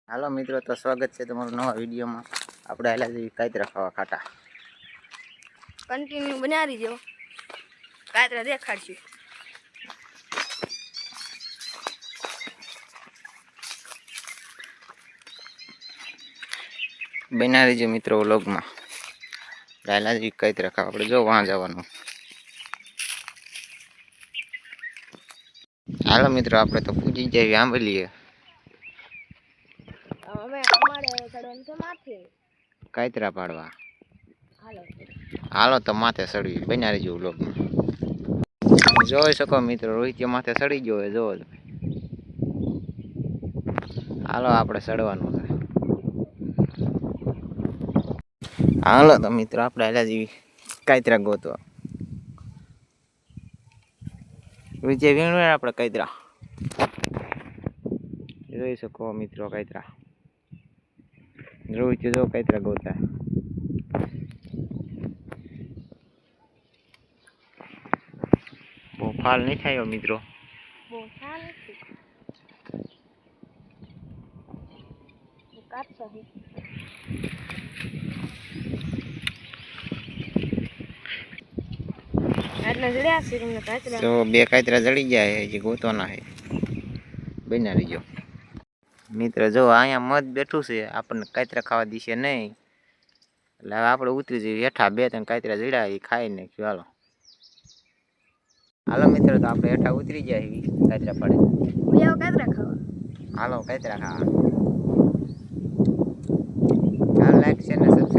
હાલો મિત્રો, તો સ્વાગત છે તમારું નવા વિડીયોમાં. આપણે હાલા જેવી કાતરા ખાવા ખાટા કન્ટિન્યુ બનાવી દો, કાતરા દેખાડશું. બનાવી દેજો મિત્રો વ્લોગમાં. હાલા જેવી કાતરા ખાવા આપણે જો વાં જવાનું. હાલો મિત્રો, આપણે તો પૂજી જઈએ આંબલીએ કાતરા પાડવા. હાલો તો માથે સડવી બનાવી દેજો વ્લોગમાં. જોઈ શકો મિત્રો, રોહિત માથે સડી ગયો હોય, જોવો. હાલો આપણે સડવાનું છે. હાલો તો મિત્રો, આપણે હાલા જેવી કાતરા ગોતવા. વિજય વીણવે આપણે કાતરા જોઈ શકો મિત્રો. કાતરા રોહિત જો કાતરા ગોતા. બહુ ફાલ નહીં થાય મિત્રો. તો બે કાતરા જડી જાય, હજી ગોતવાના છે. બના રહીજો મિત્ર. જો અહીંયા મધ બેઠું છે, આપણને કાતરા ખાવા દીશે નહીં, એટલે હવે આપણે ઉતરી જઈએ હેઠા. બે ત્રણ કાતરા જડ્યા એ ખાઈ નાખ્યું. હાલો હાલો મિત્રો, તો આપણે હેઠા ઉતરી જાય કાતરા પડે. કાતરા ખાવા હાલો કાતરા ખાવા. લાઈક છે ને સબસ્ક્રાઇબ